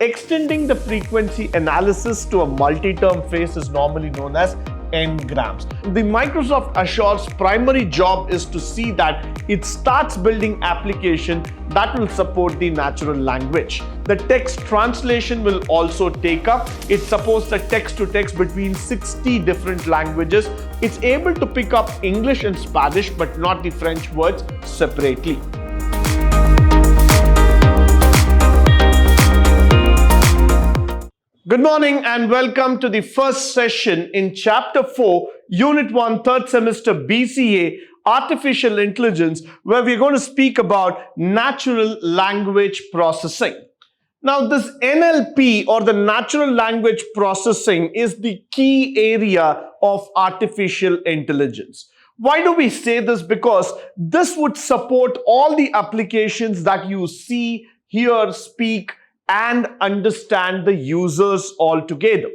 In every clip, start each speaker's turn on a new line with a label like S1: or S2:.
S1: Extending the frequency analysis to a multi-term phrase is normally known as n-grams. The Microsoft Azure's primary job is to see that it starts building application that will support the natural language. The text translation will also take up. It supports the text-to-text between 60 different languages. It's able to pick up English and Spanish, but not the French words separately. Good morning and welcome to the first session in Chapter 4, Unit 1, 3rd semester B.Ca, Artificial Intelligence, where we're going to speak about natural language processing. Now, this NLP or the natural language processing is the key area of artificial intelligence. Why do we say this? Because this would support all the applications that you see, hear, speak, and understand the users altogether.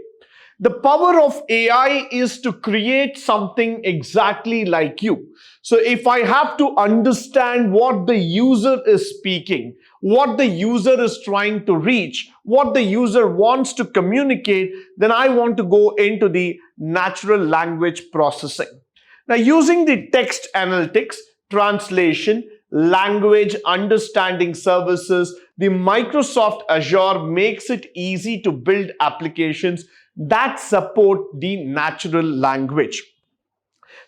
S1: The power of AI is to create something exactly like you. So if I have to understand what the user is speaking, what the user is trying to reach, what the user wants to communicate, then I want to go into the natural language processing. Now, using the text analytics, translation, language understanding services, the Microsoft Azure makes it easy to build applications that support the natural language.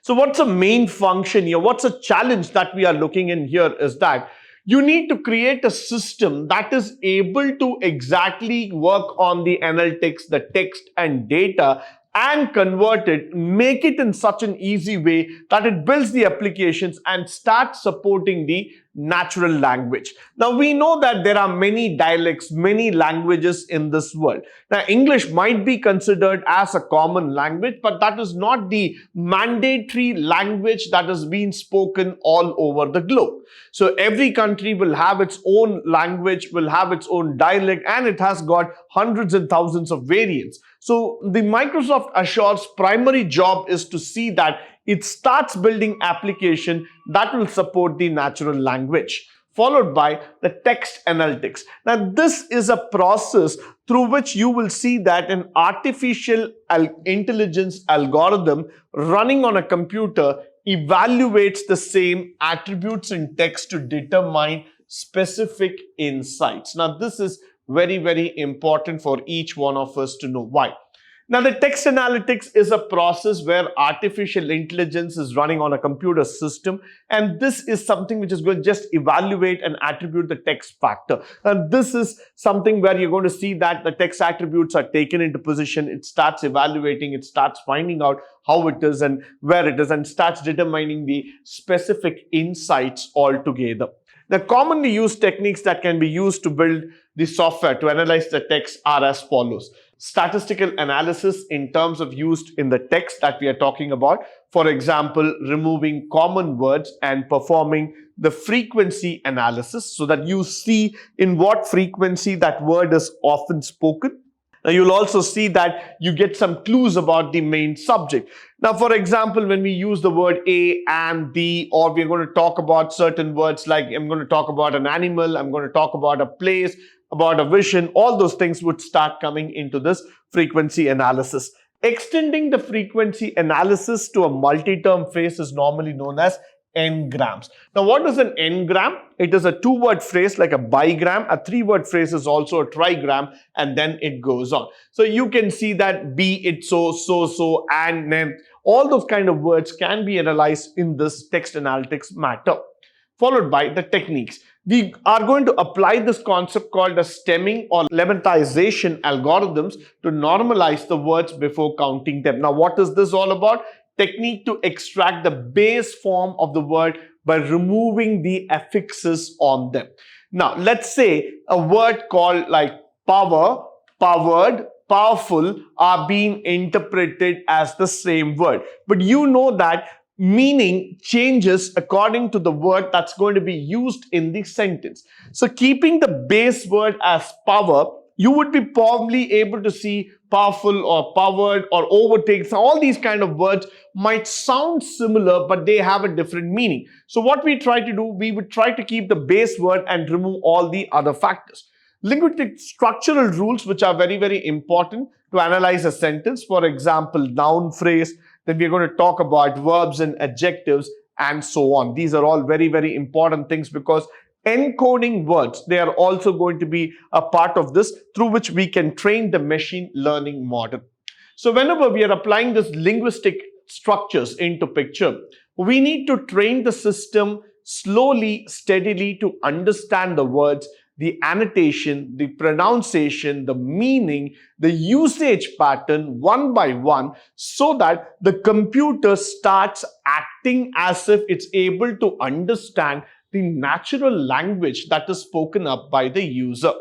S1: So what's the main function here? What's a challenge that we are looking in here is that you need to create a system that is able to exactly work on the analytics, the text and data, and convert it, make it in such an easy way that it builds the applications and starts supporting the natural language. Now, we know that there are many dialects, many languages in this world. Now, English might be considered as a common language, but that is not the mandatory language that is being spoken all over the globe. So every country will have its own language, will have its own dialect, and it has got hundreds and thousands of variants. So the Microsoft Azure's primary job is to see that it starts building application that will support the natural language, followed by the text analytics. Now, this is a process through which you will see that an artificial intelligence algorithm running on a computer evaluates the same attributes in text to determine specific insights. Now, this is very, very important for each one of us to know. Why? Now, the text analytics is a process where artificial intelligence is running on a computer system, and this is something which is going to just evaluate and attribute the text factor. And this is something where you're going to see that the text attributes are taken into position. It starts evaluating, it starts finding out how it is and where it is, and starts determining the specific insights altogether. The commonly used techniques that can be used to build the software to analyze the text are as follows. Statistical analysis in terms of used in the text that we are talking about. For example, removing common words and performing the frequency analysis so that you see in what frequency that word is often spoken. Now, you'll also see that you get some clues about the main subject. Now, for example, when we use the word a and the, or we're going to talk about certain words like I'm going to talk about an animal, I'm going to talk about a place, about a vision, all those things would start coming into this frequency analysis. Extending the frequency analysis to a multi-term phrase is normally known as n-grams. Now, what is an n-gram? It is a two-word phrase like a bigram. A three-word phrase is also a trigram, and then it goes on. So you can see that be it so, so, and then all those kind of words can be analyzed in this text analytics matter. Followed by the techniques. We are going to apply this concept called as stemming or lemmatization algorithms to normalize the words before counting them. Now, what is this all about? Technique to extract the base form of the word by removing the affixes on them. Now, let's say a word called like power, powered, powerful are being interpreted as the same word. But you know that meaning changes according to the word that's going to be used in the sentence. So keeping the base word as power, you would be probably able to see powerful or powered or overtakes. All these kind of words might sound similar, but they have a different meaning. So what we try to do, we would try to keep the base word and remove all the other factors. Linguistic structural rules which are very, very important to analyze a sentence. For example, noun phrase. Then we're going to talk about verbs and adjectives and so on. These are all very, very important things because encoding words, they are also going to be a part of this through which we can train the machine learning model. So whenever we are applying this linguistic structures into picture, we need to train the system slowly, steadily to understand the words, the annotation, the pronunciation, the meaning, the usage pattern one by one, so that the computer starts acting as if it's able to understand the natural language that is spoken up by the user.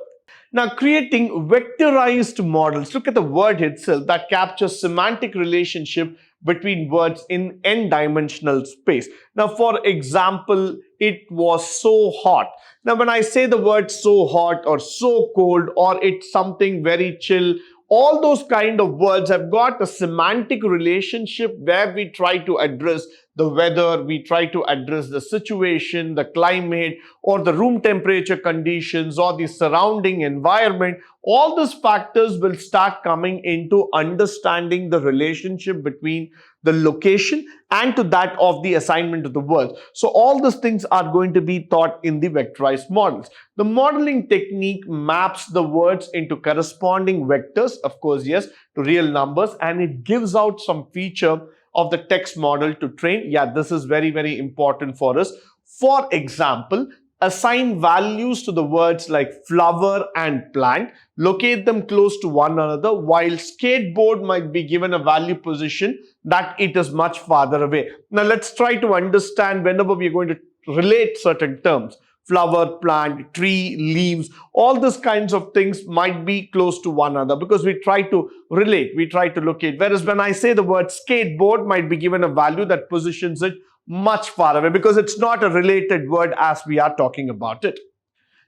S1: Now, creating vectorized models, look at the word itself, that captures semantic relationship between words in n-dimensional space. Now, for example, it was so hot. Now, when I say the word so hot or so cold or it's something very chill, all those kind of words have got a semantic relationship where we try to address the weather, we try to address the situation, the climate, or the room temperature conditions, or the surrounding environment. All these factors will start coming into understanding the relationship between the location and to that of the assignment of the words. So all these things are going to be taught in the vectorized models. The modeling technique maps the words into corresponding vectors, of course, yes, to real numbers, and it gives out some feature of the text model to train. Yeah, this is very, very important for us. For example, assign values to the words like flower and plant, locate them close to one another, while skateboard might be given a value position that it is much farther away. Now let's try to understand whenever we are going to relate certain terms. Flower, plant, tree, leaves, all these kinds of things might be close to one another because we try to relate, we try to locate. Whereas when I say the word skateboard, might be given a value that positions it much far away because it's not a related word as we are talking about it.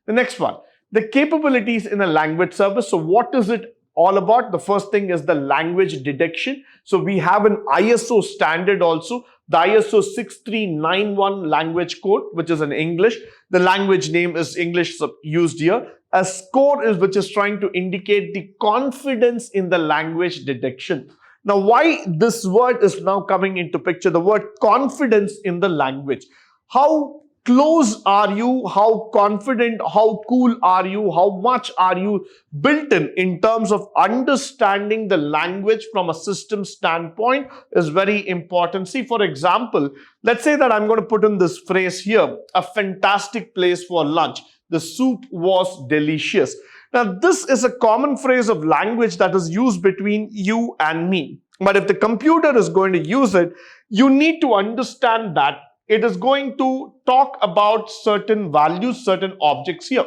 S1: The next one, the capabilities in a language service. So what is it all about? The first thing is the language detection. So we have an ISO standard also, the ISO 6391 language code, which is in English. The language name is English used here. A score is which is trying to indicate the confidence in the language detection. Now, why this word is now coming into picture, the word confidence in the language. How close are you? How confident, how cool are you? How much are you built in terms of understanding the language from a system standpoint is very important. See, for example, let's say that I'm going to put in this phrase here, a fantastic place for lunch. The soup was delicious. Now, this is a common phrase of language that is used between you and me. But if the computer is going to use it, you need to understand that it is going to talk about certain values, certain objects here.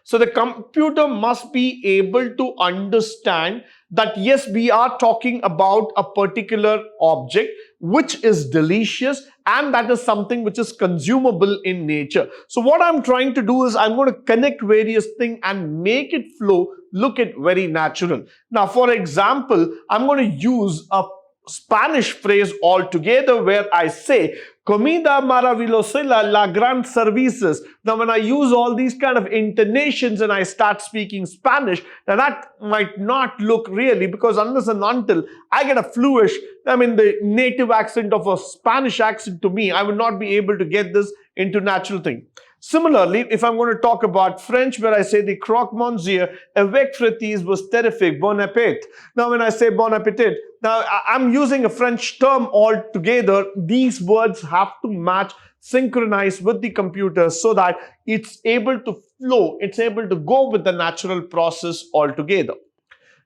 S1: So the computer must be able to understand that yes, we are talking about a particular object which is delicious and that is something which is consumable in nature. So what I'm trying to do is I'm going to connect various things and make it flow, look at very natural. Now, for example, I'm going to use a Spanish phrase altogether where I say comida maravillosa la gran services. Now when I use all these kind of intonations and I start speaking Spanish, now that might not look really, because unless and until I get a fluish, the native accent of a Spanish accent to me, I would not be able to get this into natural thing. Similarly, if I'm going to talk about French, where I say the croque monsieur avec frites was terrific, bon appétit. Now, when I say bon appetit, now I'm using a French term altogether. These words have to match, synchronize with the computer so that it's able to flow, it's able to go with the natural process altogether.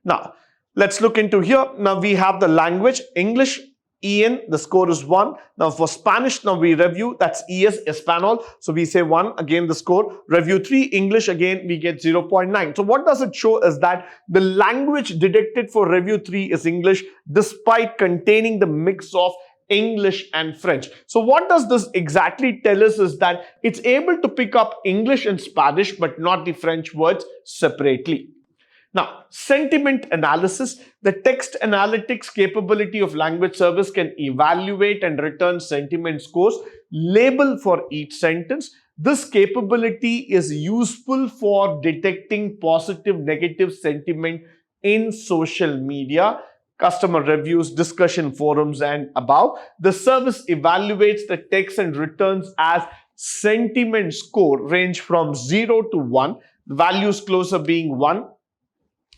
S1: Now, let's look into here. Now, we have the language, English, EN, the score is 1. Now for Spanish, now we review, that's ES, Espanol. So we say 1, again the score. Review 3, English, again we get 0.9. So what does it show is that the language detected for review 3 is English, despite containing the mix of English and French. So what does this exactly tell us is that it's able to pick up English and Spanish, but not the French words separately. Now, sentiment analysis, the text analytics capability of language service can evaluate and return sentiment scores, label for each sentence, This capability is useful for detecting positive, negative sentiment in social media, customer reviews, discussion forums, and above. The service evaluates the text and returns as sentiment score range from 0 to 1, the values closer being 1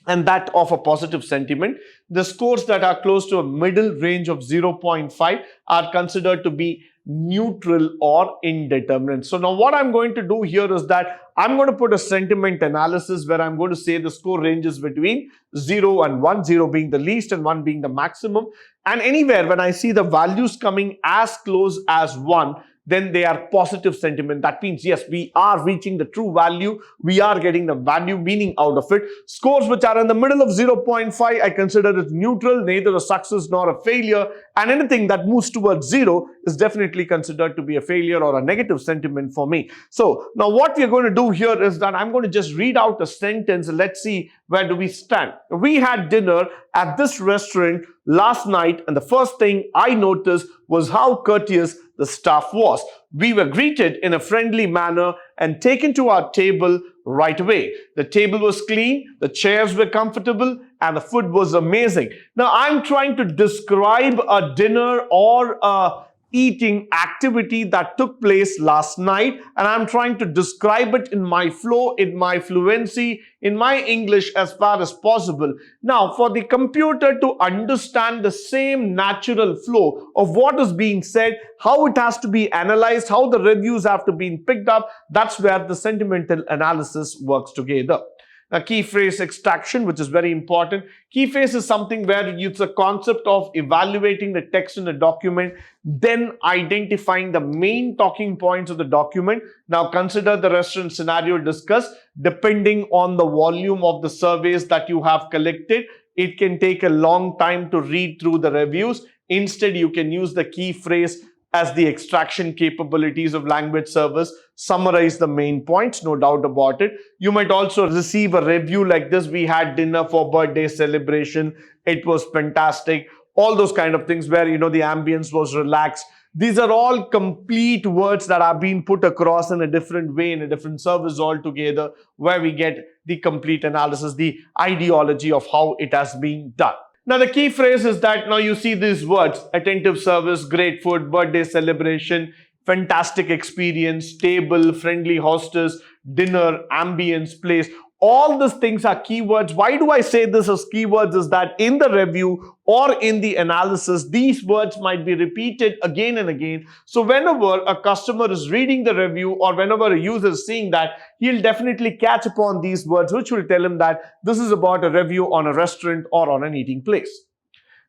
S1: and that of a positive sentiment. The scores that are close to a middle range of 0.5 are considered to be neutral or indeterminate. So now what I'm going to do here is that I'm going to put a sentiment analysis where I'm going to say the score ranges between 0 and 1, 0 being the least and 1 being the maximum. And anywhere when I see the values coming as close as 1, then they are positive sentiment. That means, yes, we are reaching the true value. We are getting the value meaning out of it. Scores which are in the middle of 0.5, I consider it neutral, neither a success nor a failure. And anything that moves towards 0 is definitely considered to be a failure or a negative sentiment for me. So now what we're going to do here is that I'm going to just read out a sentence. Let's see where do we stand. We had dinner at this restaurant last night, and the first thing I noticed was how courteous the staff was. We were greeted in a friendly manner and taken to our table right away. The table was clean, the chairs were comfortable, and the food was amazing. Now, I'm trying to describe a dinner or a eating activity that took place last night, and I'm trying to describe it in my flow, in my fluency, in my English as far as possible. Now, for the computer to understand the same natural flow of what is being said, how it has to be analyzed, how the reviews have to be picked up, that's where the sentimental analysis works together. Now, key phrase extraction, which is very important. Key phrase is something where it's a concept of evaluating the text in the document, then identifying the main talking points of the document. Now, consider the restaurant scenario discussed. Depending on the volume of the surveys that you have collected, it can take a long time to read through the reviews. Instead, you can use the key phrase as the extraction capabilities of language service, summarize the main points, no doubt about it. You might also receive a review like this: we had dinner for birthday celebration, it was fantastic, all those kind of things where, the ambience was relaxed. These are all complete words that are being put across in a different way, in a different service altogether, where we get the complete analysis, the ideology of how it has been done. Now, the key phrase is that now you see these words: attentive service, great food, birthday celebration, fantastic experience, table, friendly hostess, dinner, ambience, place. All these things are keywords. Why do I say this as keywords? Is that in the review or in the analysis, these words might be repeated again and again. So whenever a customer is reading the review or whenever a user is seeing that, he'll definitely catch upon these words, which will tell him that this is about a review on a restaurant or on an eating place.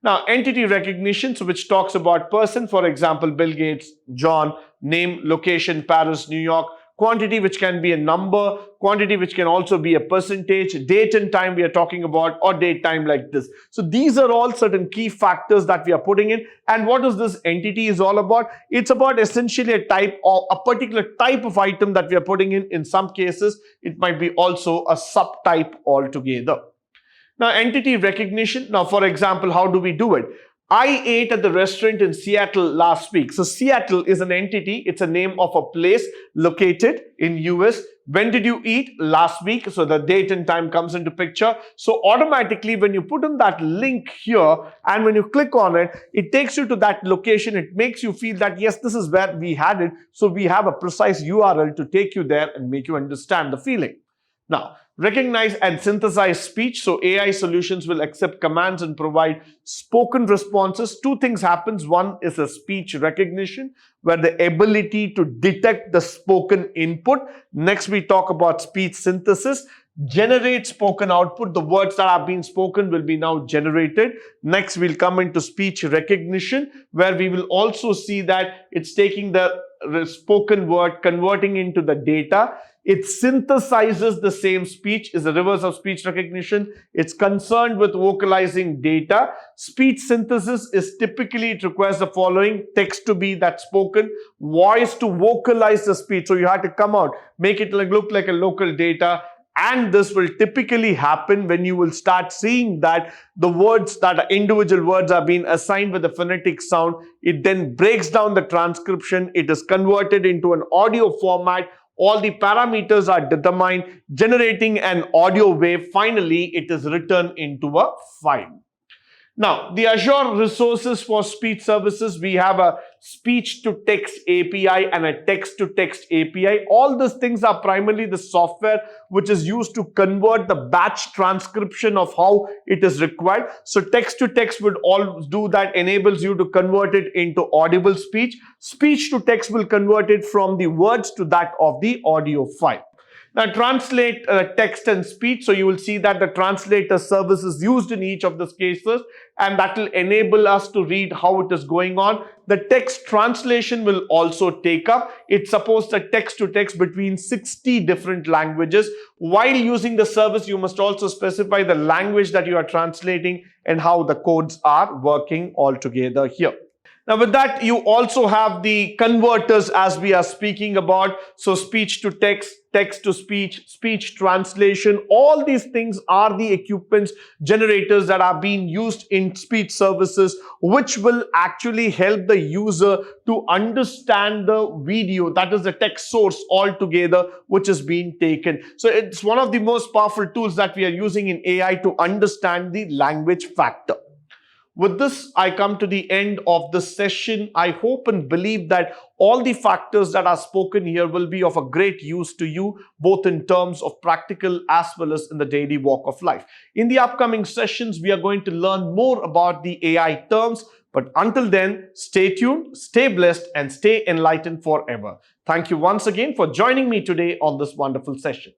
S1: Now, entity recognition, so which talks about person, for example, Bill Gates, John, name, location, Paris, New York. Quantity, which can be a number, quantity, which can also be a percentage, date and time we are talking about, or date time like this. So these are all certain key factors that we are putting in. And what is this entity is all about? It's about essentially a type or a particular type of item that we are putting in. In some cases, it might be also a subtype altogether. Now, entity recognition. Now, for example, how do we do it? I ate at the restaurant in Seattle last week. So Seattle is an entity. It's a name of a place located in US. When did you eat? Last week. So the date and time comes into picture. So automatically when you put in that link here and when you click on it, it takes you to that location. It makes you feel that yes, this is where we had it. So we have a precise URL to take you there and make you understand the feeling. Now, recognize and synthesize speech. So AI solutions will accept commands and provide spoken responses. Two things happens. One is a speech recognition, where the ability to detect the spoken input. Next, we talk about speech synthesis. Generate spoken output. The words that are being spoken will be now generated. Next, we'll come into speech recognition, where we will also see that it's taking the spoken word, converting into the data. It synthesizes the same speech, is a reverse of speech recognition. It's concerned with vocalizing data. Speech synthesis is typically, it requires the following: text to be that spoken, voice to vocalize the speech. So you have to come out, make it look like a local data. And this will typically happen when you will start seeing that the words that are individual words are being assigned with a phonetic sound. It then breaks down the transcription. It is converted into an audio format. all the parameters are determined, generating an audio wave. Finally, it is written into a file. Now, the Azure resources for speech services, we have a speech-to-text API and a text-to-text API. All these things are primarily the software which is used to convert the batch transcription of how it is required. So, text-to-text would all do that, enables you to convert it into audible speech. Speech-to-text will convert it from the words to that of the audio file. Now, translate text and speech. So you will see that the translator service is used in each of these cases, and that will enable us to read how it is going on. The text translation will also take up. It supports the text to text between 60 different languages. While using the service, you must also specify the language that you are translating and how the codes are working all together here. Now, with that, you also have the converters as we are speaking about. So, speech to text, text to speech, speech translation, all these things are the equipments, generators that are being used in speech services, which will actually help the user to understand the video, that is the text source altogether, which is being taken. So, it's one of the most powerful tools that we are using in AI to understand the language factor. With this, I come to the end of this session. I hope and believe that all the factors that are spoken here will be of a great use to you, both in terms of practical as well as in the daily walk of life. In the upcoming sessions, we are going to learn more about the AI terms. But until then, stay tuned, stay blessed, and stay enlightened forever. Thank you once again for joining me today on this wonderful session.